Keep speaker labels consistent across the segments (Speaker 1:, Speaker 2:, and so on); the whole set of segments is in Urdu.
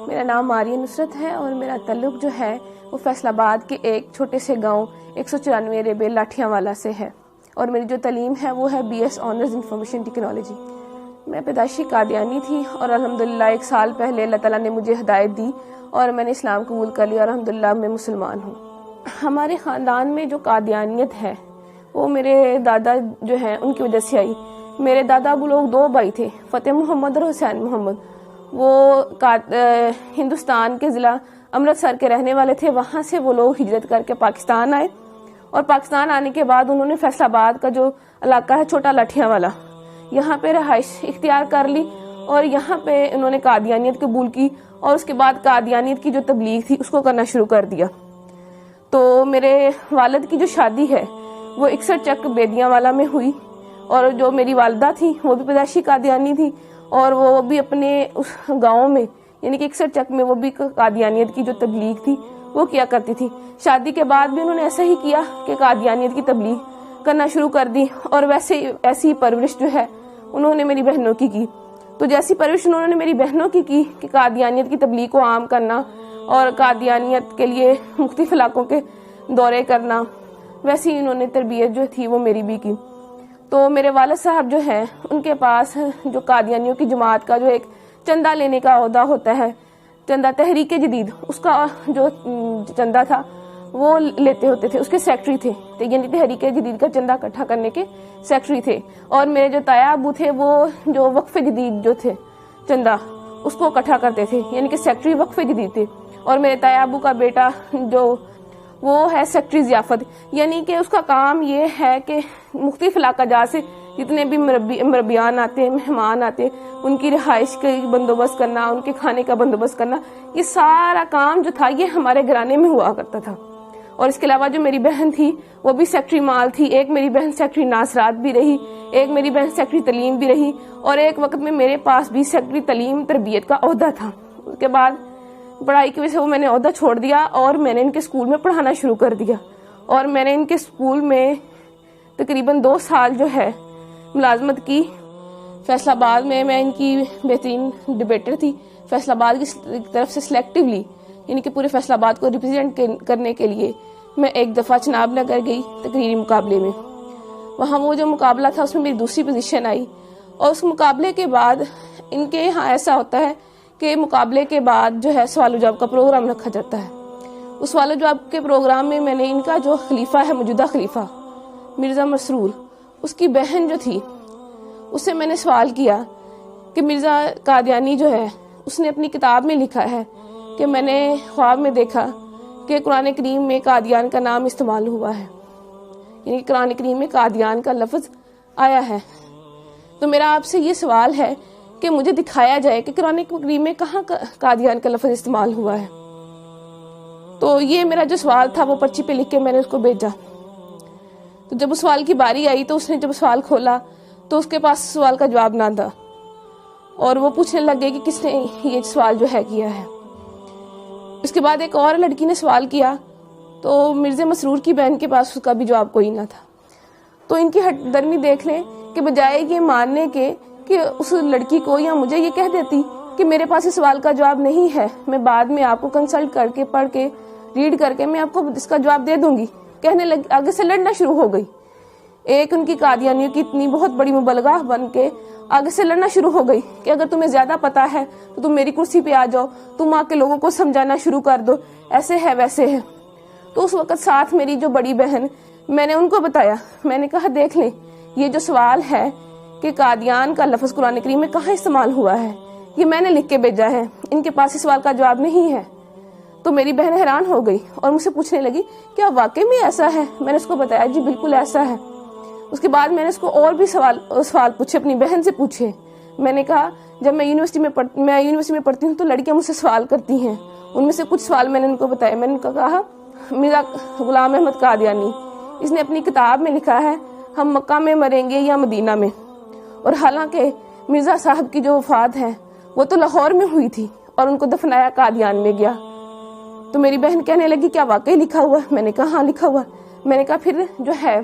Speaker 1: میرا نام ماریہ نصرت ہے اور میرا تعلق جو ہے وہ فیصل آباد کے ایک چھوٹے سے گاؤں 194 ریبے لاٹھیاں والا سے ہے، اور میری جو تعلیم ہے وہ ہے BS آنرز انفارمیشن ٹیکنالوجی۔ میں پیدائشی قادیانی تھی اور الحمدللہ 1 سال پہلے اللہ تعالیٰ نے مجھے ہدایت دی اور میں نے اسلام قبول کر لیا اور الحمدللہ میں مسلمان ہوں۔ ہمارے خاندان میں جو قادیانیت ہے وہ میرے دادا جو ہیں ان کی وجہ سے آئی۔ میرے دادا وہ لوگ 2 بھائی تھے، فتح محمد اور حسین محمد۔ وہ ہندوستان کے ضلع امرتسر کے رہنے والے تھے، وہاں سے وہ لوگ ہجرت کر کے پاکستان آئے، اور پاکستان آنے کے بعد انہوں نے فیصل آباد کا جو علاقہ ہے چھوٹا لاٹھیاں والا، یہاں پہ رہائش اختیار کر لی اور یہاں پہ انہوں نے قادیانیت قبول کی، اور اس کے بعد قادیانیت کی جو تبلیغ تھی اس کو کرنا شروع کر دیا۔ تو میرے والد کی جو شادی ہے وہ 61 چک بیدیاں والا میں ہوئی، اور جو میری والدہ تھی وہ بھی پیدائشی قادیانی تھی، اور وہ بھی اپنے اس گاؤں میں یعنی کہ 61 چک میں وہ بھی قادیانیت کی جو تبلیغ تھی وہ کیا کرتی تھی۔ شادی کے بعد بھی انہوں نے ایسا ہی کیا کہ قادیانیت کی تبلیغ کرنا شروع کر دی، اور ایسی پرورش جو ہے انہوں نے میری بہنوں کی تو جیسی پرورش انہوں نے میری بہنوں کی کہ قادیانیت کی تبلیغ کو عام کرنا اور قادیانیت کے لیے مختلف علاقوں کے دورے کرنا، ویسی انہوں نے تربیت جو تھی وہ میری بھی کی۔ تو میرے والد صاحب جو ہیں ان کے پاس جو قادیانیوں کی جماعت کا جو ایک چندہ لینے کا عہدہ ہوتا ہے، چندہ تحریک جدید، اس کا جو چندہ تھا وہ لیتے ہوتے تھے، اس کے سیکٹری تھے، یعنی تحریک جدید کا چندہ اکٹھا کرنے کے سیکٹری تھے۔ اور میرے جو تایا ابو تھے وہ جو وقف جدید جو تھے چندہ اس کو اکٹھا کرتے تھے، یعنی کہ سیکٹری وقف جدید تھے۔ اور میرے تایا ابو کا بیٹا جو وہ ہے سیکٹری ضیافت، یعنی کہ اس کا کام یہ ہے کہ مختلف علاقہ جات سے جتنے بھی مربیان آتے ہیں، مہمان آتے ہیں، ان کی رہائش کا بندوبست کرنا، ان کے کھانے کا بندوبست کرنا، یہ سارا کام جو تھا یہ ہمارے گھرانے میں ہوا کرتا تھا۔ اور اس کے علاوہ جو میری بہن تھی وہ بھی سیکٹری مال تھی، ایک میری بہن سیکٹری ناصرات بھی رہی، ایک میری بہن سیکٹری تعلیم بھی رہی، اور ایک وقت میں میرے پاس بھی سیکٹری تعلیم تربیت کا عہدہ تھا۔ اس کے بعد پڑھائی کی وجہ سے وہ میں نے عہدہ چھوڑ دیا اور میں نے ان کے اسکول میں پڑھانا شروع کر دیا، اور میں نے ان کے اسکول میں تقریباً 2 سال جو ہے ملازمت کی۔ فیصل آباد میں ان کی بہترین ڈبیٹر تھی، فیصل آباد کی طرف سے سلیکٹیولی یعنی کہ پورے فیصل آباد کو ریپرزینٹ کرنے کے لیے میں ایک دفعہ چناب نگر گئی تقریری مقابلے میں۔ وہاں وہ جو مقابلہ تھا اس میں میری دوسری پوزیشن آئی، اور اس مقابلے کے بعد ان کے یہاں ایسا ہوتا ہے کہ مقابلے کے بعد جو ہے سوال و جواب کا پروگرام رکھا جاتا ہے۔ اس سوال و جواب کے پروگرام میں نے ان کا جو خلیفہ ہے، موجودہ خلیفہ مرزا مسرور، اس کی بہن جو تھی اس سے میں نے سوال کیا کہ مرزا قادیانی جو ہے اس نے اپنی کتاب میں لکھا ہے کہ میں نے خواب میں دیکھا کہ قرآن کریم میں قادیان کا نام استعمال ہوا ہے، یعنی قرآن کریم میں قادیان کا لفظ آیا ہے۔ تو میرا آپ سے یہ سوال ہے کہ مجھے دکھایا جائے کہ قرآن کریم میں کہاں قادیان کا لفظ استعمال ہوا ہے۔ تو یہ میرا جو سوال تھا وہ پرچی پہ لکھ کے میں نے اس کو بھیجا۔ تو جب اس سوال کی باری آئی تو اس نے جب سوال کھولا تو اس کے پاس سوال کا جواب نہ تھا، اور وہ پوچھنے لگ گئے کہ کس نے یہ سوال جو ہے کیا ہے۔ اس کے بعد ایک اور لڑکی نے سوال کیا تو مرزا مسرور کی بہن کے پاس اس کا بھی جواب کوئی نہ تھا۔ تو ان کی ہٹ درمی دیکھ لیں کہ بجائے یہ ماننے کے کہ اس لڑکی کو یا مجھے یہ کہہ دیتی کہ میرے پاس اس سوال کا جواب نہیں ہے، میں بعد میں آپ کو کنسلٹ کر کے پڑھ کے ریڈ کر کے میں آپ کو اس کا جواب دے دوں گی، کہنے لگی، آگے سے لڑنا شروع ہو گئی۔ ایک ان کی قادیانیوں کی اتنی بہت بڑی مبلغہ بن کے آگے سے لڑنا شروع ہو گئی کہ اگر تمہیں زیادہ پتا ہے تو تم میری کرسی پہ آ جاؤ، تم آ کے لوگوں کو سمجھانا شروع کر دو، ایسے ہے ویسے ہے۔ تو اس وقت ساتھ میری جو بڑی بہن، میں نے ان کو بتایا، میں نے کہا دیکھ لیں یہ جو سوال ہے کہ قادیان کا لفظ قرآن کریم میں کہاں استعمال ہوا ہے، یہ میں نے لکھ کے بھیجا ہے، ان کے پاس اس سوال کا جواب نہیں ہے۔ تو میری بہن حیران ہو گئی اور مجھ سے پوچھنے لگی کیا واقعی میں ایسا ہے؟ میں نے اس کو بتایا جی بالکل ایسا ہے۔ اس کے بعد میں نے اس کو اور بھی سوال پوچھے، اپنی بہن سے پوچھے۔ میں نے کہا جب میں یونیورسٹی میں پڑھتی ہوں تو لڑکیاں مجھ سے سوال کرتی ہیں، ان میں سے کچھ سوال میں نے ان کو بتایا۔ میں نے کہا مرزا غلام احمد قادیانی، اس نے اپنی کتاب میں لکھا ہے ہم مکہ میں مریں گے یا مدینہ میں، اور حالانکہ مرزا صاحب کی جو وفات ہے وہ تو لاہور میں ہوئی تھی اور ان کو دفنایا قادیان میں گیا۔ تو میری بہن کہنے لگی کیا واقعی لکھا ہوا؟ میں نے کہا ہاں لکھا ہوا۔ میں نے کہا پھر جو ہے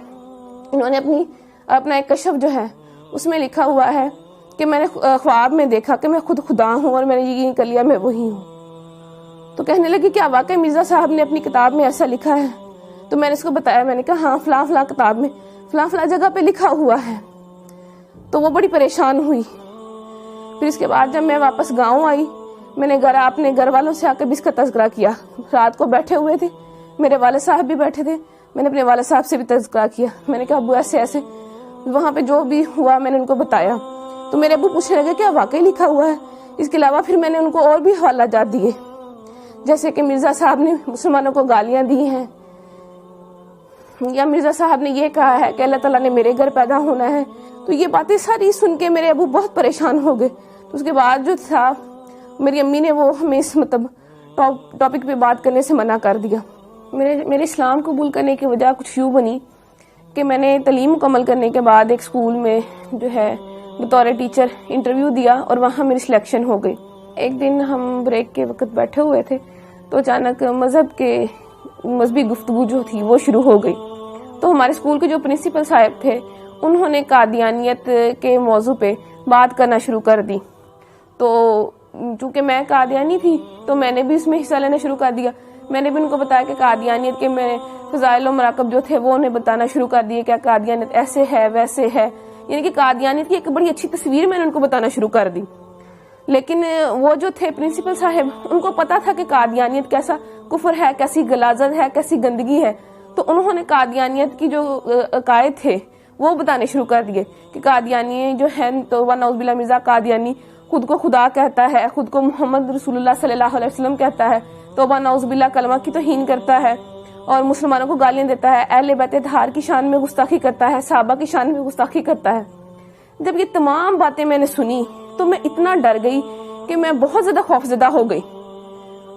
Speaker 1: انہوں نے اپنا ایک کشف جو ہے اس میں لکھا ہوا ہے کہ میں نے خواب میں دیکھا کہ میں خود خدا ہوں اور میں نے یقین کر لیا میں وہی ہوں۔ تو کہنے لگی کیا واقعی مرزا صاحب نے اپنی کتاب میں ایسا لکھا ہے؟ تو میں نے اس کو بتایا، میں نے کہا ہاں فلاں فلاں کتاب میں فلاں فلاں جگہ پہ لکھا ہوا ہے. تو وہ بڑی پریشان ہوئی. پھر اس کے بعد جب میں واپس گاؤں آئی، میں نے اپنے گھر والوں سے آ کے بھی اس کا تذکرہ کیا. رات کو بیٹھے ہوئے تھے، میرے والد صاحب بھی بیٹھے تھے، میں نے اپنے والد صاحب سے بھی تذکرہ کیا. میں نے کہا ابو ایسے ایسے وہاں پہ جو بھی ہوا میں نے ان کو بتایا. تو میرے ابو پوچھنے لگے کیا واقعی لکھا ہوا ہے؟ اس کے علاوہ پھر میں نے ان کو اور بھی حوالہ جات دیے، جیسے کہ مرزا صاحب نے مسلمانوں کو گالیاں دی ہیں، یا مرزا صاحب نے یہ کہا ہے کہ اللہ تعالیٰ نے میرے گھر پیدا ہونا ہے. تو یہ باتیں ساری سن کے میرے ابو بہت پریشان ہو گئے. تو اس کے بعد جو تھا میری امی نے وہ ہمیں اس ٹاپک پہ بات کرنے سے منع کر دیا. میرے اسلام قبول کرنے کی وجہ کچھ یوں بنی کہ میں نے تعلیم مکمل کرنے کے بعد ایک اسکول میں جو ہے بطور ٹیچر انٹرویو دیا اور وہاں میری سلیکشن ہو گئی. ایک دن ہم بریک کے وقت بیٹھے ہوئے تھے تو اچانک مذہبی گفتگو جو تھی وہ شروع ہو گئی. تو ہمارے اسکول کے جو پرنسپل صاحب تھے انہوں نے قادیانیت کے موضوع پہ بات کرنا شروع کر دی. تو چونکہ میں قادیانی تھی تو میں نے بھی اس میں حصہ لینا شروع کر دیا. میں نے بھی ان کو بتایا کہ قادیانیت کے میں فضائل و مراقب جو تھے وہ انہیں بتانا شروع کر دیے، کیا قادیانیت ایسے ہے ویسے ہے، یعنی کہ قادیانیت کی ایک بڑی اچھی تصویر میں نے ان کو بتانا شروع کر دی. لیکن وہ جو تھے پرنسپل صاحب ان کو پتا تھا کہ قادیانیت کیسا کفر ہے، کیسی غلاظت ہے، کیسی گندگی ہے. تو انہوں نے قادیانیت کی جو عقائد تھے وہ بتانے شروع کر دیے کہ قادیانی جو ہے تو نعوذ باللہ مرزا قادیانی خود کو خدا کہتا ہے، خود کو محمد رسول اللہ صلی اللہ علیہ وسلم کہتا ہے، توبہ نعوذ باللہ کلمہ کی توہین کرتا ہے اور مسلمانوں کو گالیاں دیتا ہے، اہل بیت اطہار کی شان میں گستاخی کرتا ہے، صحابہ کی شان میں گستاخی کرتا ہے. جب یہ تمام باتیں میں نے سنی تو میں اتنا ڈر گئی کہ میں بہت زیادہ خوفزدہ ہو گئی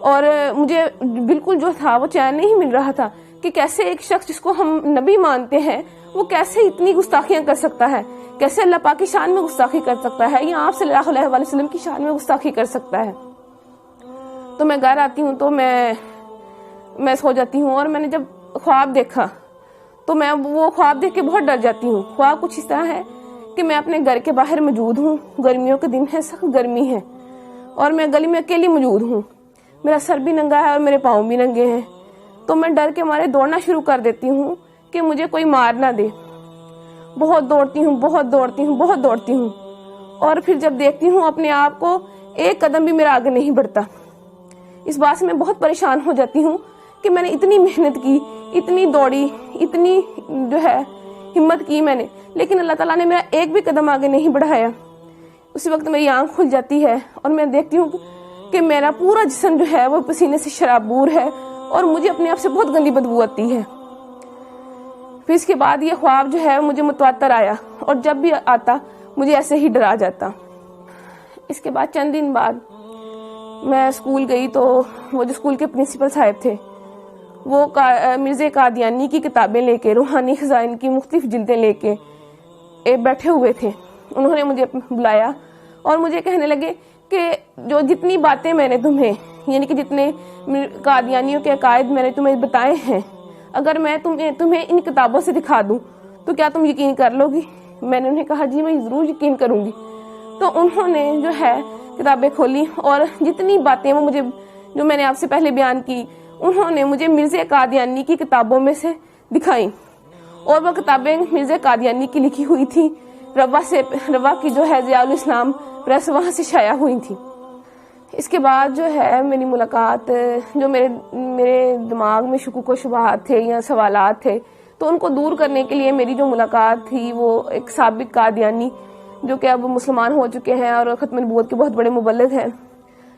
Speaker 1: اور مجھے بالکل جو تھا وہ چین نہیں مل رہا تھا کہ کیسے ایک شخص جس کو ہم نبی مانتے ہیں وہ کیسے اتنی گستاخیاں کر سکتا ہے، کیسے اللہ پاک کی شان میں گستاخی کر سکتا ہے یا آپ صلی اللہ علیہ وسلم کی شان میں گستاخی کر سکتا ہے. تو میں گھر آتی ہوں تو میں سو جاتی ہوں اور میں نے جب خواب دیکھا تو میں وہ خواب دیکھ کے بہت ڈر جاتی ہوں. خواب کچھ اس طرح ہے کہ میں اپنے گھر کے باہر موجود ہوں، گرمیوں کے دن ہے، سخت گرمی ہے اور میں گلی میں اکیلی موجود ہوں، میرا سر بھی ننگا ہے اور میرے پاؤں بھی ننگے ہیں. تو میں ڈر کے مارے دوڑنا شروع کر دیتی ہوں کہ مجھے کوئی مار نہ دے. بہت دوڑتی ہوں اور پھر جب دیکھتی ہوں اپنے آپ کو ایک قدم بھی میرا آگے نہیں بڑھتا. اس بات سے میں بہت پریشان ہو جاتی ہوں کہ میں نے اتنی محنت کی، اتنی دوڑی، اتنی جو ہے ہمت کی میں نے، لیکن اللہ تعالیٰ نے میرا ایک بھی قدم آگے نہیں بڑھایا. اسی وقت میری آنکھ کھل جاتی ہے اور میں دیکھتی ہوں کہ میرا پورا جسم جو ہے وہ پسینے سے شرابور ہے اور مجھے اپنے آپ سے بہت گندی بدبو آتی ہے. پھر اس کے بعد یہ خواب جو ہے مجھے متواتر آیا اور جب بھی آتا مجھے ایسے ہی ڈرا جاتا. اس کے بعد چند دن بعد میں اسکول گئی تو وہ جو اسکول کے پرنسپل صاحب تھے وہ مرزا قادیانی کی کتابیں لے کے، روحانی خزائن کی مختلف جلدیں لے کے بیٹھے ہوئے تھے. انہوں نے مجھے بلایا اور مجھے کہنے لگے کہ جو جتنی باتیں میں نے تمہیں، یعنی کہ جتنے قادیانیوں کے عقائد میں نے تمہیں بتائے ہیں، اگر میں تمہیں ان کتابوں سے دکھا دوں تو کیا تم یقین کر لو گی؟ میں نے انہیں کہا جی میں ضرور یقین کروں گی. تو انہوں نے جو ہے کتابیں کھولی اور جتنی باتیں وہ مجھے جو میں نے آپ سے پہلے بیان کی انہوں نے مجھے مرزا قادیانی کی کتابوں میں سے دکھائیں اور وہ کتابیں مرزا قادیانی کی لکھی ہوئی تھی. روا کی جو ہے ضیاء الاسلام پریس وہاں سے شائع ہوئی تھی. اس کے بعد جو ہے میری ملاقات، جو میرے دماغ میں شکوک و شبہات تھے یا سوالات تھے تو ان کو دور کرنے کے لیے میری جو ملاقات تھی وہ ایک سابق قادیانی جو کہ اب مسلمان ہو چکے ہیں اور ختم نبوت کے بہت بڑے مبلغ ہیں،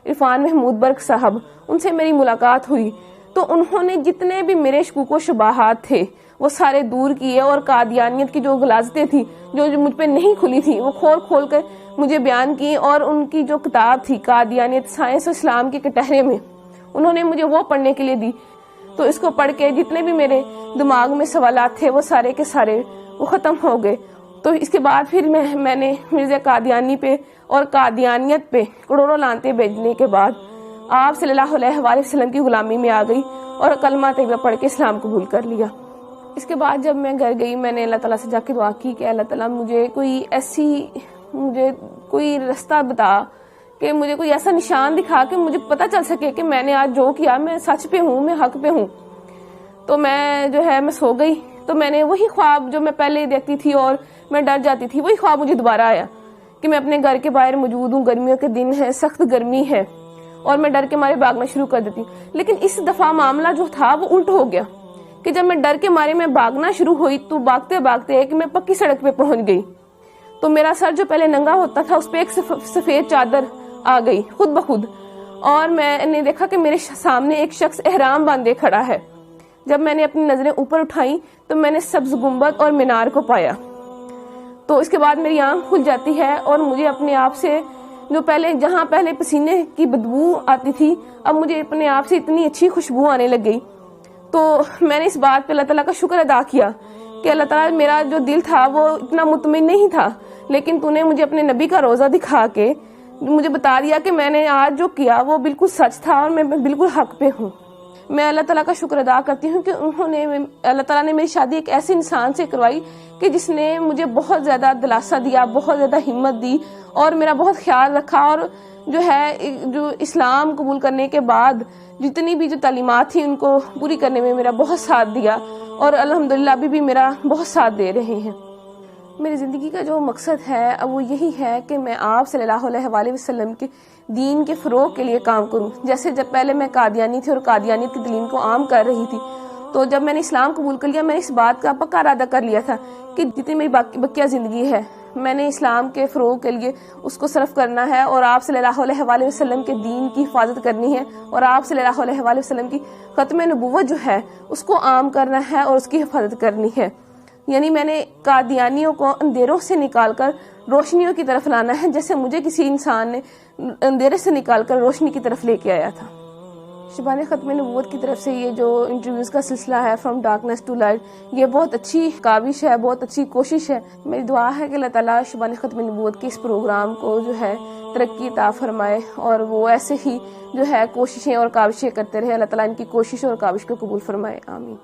Speaker 1: عرفان محمود برق صاحب، ان سے میری ملاقات ہوئی. تو انہوں نے جتنے بھی میرے شکوک و شبہات تھے وہ سارے دور کیے اور قادیانیت کی جو غلاظتیں تھی جو مجھ پہ نہیں کھلی تھی وہ کھول کر مجھے بیان کی. اور ان کی جو کتاب تھی قادیانیت سائنس و اسلام کے کٹہرے میں انہوں نے مجھے وہ پڑھنے کے لیے دی. تو اس کو پڑھ کے جتنے بھی میرے دماغ میں سوالات تھے وہ سارے کے سارے وہ ختم ہو گئے. تو اس کے بعد پھر میں نے مرزا قادیانی پہ اور قادیانیت پہ کروڑوں لعنتیں بھیجنے کے بعد آپ صلی اللہ علیہ وآلہ وسلم کی غلامی میں آ گئی اور کلمہ طیبہ پڑھ کے اسلام قبول کر لیا. اس کے بعد جب میں گھر گئی میں نے اللہ تعالیٰ سے جا کے دعا کی کہ اللہ تعالیٰ مجھے کوئی رستہ بتا کہ مجھے کوئی ایسا نشان دکھا کہ مجھے پتہ چل سکے کہ میں نے آج جو کیا میں سچ پہ ہوں، میں حق پہ ہوں. تو میں جو ہے میں سو گئی. تو میں نے وہی خواب جو میں پہلے دیکھتی تھی اور میں ڈر جاتی تھی، وہی خواب مجھے دوبارہ آیا کہ میں اپنے گھر کے باہر موجود ہوں، گرمیوں کے دن ہے، سخت گرمی ہے، اور میں ڈر کے مارے بھاگنا شروع کر دیتی ہوں. لیکن اس دفعہ معاملہ جو تھا وہ الٹ ہو گیا کہ جب میں ڈر کے مارے میں بھاگنا شروع ہوئی تو بھاگتے بھاگتے کہ میں پکی سڑک پہ پہنچ گئی. تو میرا سر جو پہلے ننگا ہوتا تھا اس پہ ایک سفید چادر آ گئی خود بخود، اور میں نے دیکھا کہ میرے سامنے ایک شخص احرام باندھے کھڑا ہے. جب میں نے اپنی نظریں اوپر اٹھائیں تو میں نے سبز گنبد اور مینار کو پایا. تو اس کے بعد میری آنکھ کھل جاتی ہے اور مجھے اپنے آپ سے جو جہاں پہلے پسینے کی بدبو آتی تھی، اب مجھے اپنے آپ سے اتنی اچھی خوشبو آنے لگ گئی. تو میں نے اس بات پہ اللہ تعالیٰ کا شکر ادا کیا کہ اللہ تعالیٰ، میرا جو دل تھا وہ اتنا مطمئن نہیں تھا، لیکن تو نے مجھے اپنے نبی کا روزہ دکھا کے مجھے بتا دیا کہ میں نے آج جو کیا وہ بالکل سچ تھا اور میں بالکل حق پہ ہوں. میں اللہ تعالیٰ کا شکر ادا کرتی ہوں کہ اللہ تعالیٰ نے میری شادی ایک ایسے انسان سے کروائی کہ جس نے مجھے بہت زیادہ دلاسا دیا، بہت زیادہ ہمت دی اور میرا بہت خیال رکھا، اور جو اسلام قبول کرنے کے بعد جتنی بھی جو تعلیمات تھیں ان کو پوری کرنے میں میرا بہت ساتھ دیا، اور الحمدللہ ابھی بھی میرا بہت ساتھ دے رہے ہیں. میری زندگی کا جو مقصد ہے اب وہ یہی ہے کہ میں آپ صلی اللہ علیہ وآلہ وسلم کے دین کے فروغ کے لیے کام کروں. جیسے جب پہلے میں قادیانی تھی اور قادیانیت کی تعلیم کو عام کر رہی تھی، تو جب میں نے اسلام قبول کر لیا میں نے اس بات کا پکا ارادہ کر لیا تھا کہ جتنی میری بقیہ زندگی ہے میں نے اسلام کے فروغ کے لیے اس کو صرف کرنا ہے، اور آپ صلی اللہ علیہ وآلہ وسلم کے دین کی حفاظت کرنی ہے، اور آپ صلی اللہ علیہ وآلہ وسلم کی ختم نبوت جو ہے اس کو عام کرنا ہے اور اس کی حفاظت کرنی ہے. یعنی میں نے قادیانیوں کو اندھیروں سے نکال کر روشنیوں کی طرف لانا ہے، جیسے مجھے کسی انسان نے اندھیرے سے نکال کر روشنی کی طرف لے کے آیا تھا. شبان ختم نبوت کی طرف سے یہ جو انٹرویوز کا سلسلہ ہے فرام ڈارکنیس ٹو لائٹ، یہ بہت اچھی کاوش ہے، بہت اچھی کوشش ہے. میری دعا ہے کہ اللہ تعالیٰ شبان ختم نبوت کے اس پروگرام کو جو ہے ترقی عطا فرمائے، اور وہ ایسے ہی جو ہے کوششیں اور کاوشیں کرتے رہے. اللہ تعالیٰ ان کی کوشش اور کاوش کو قبول فرمائے. آمین.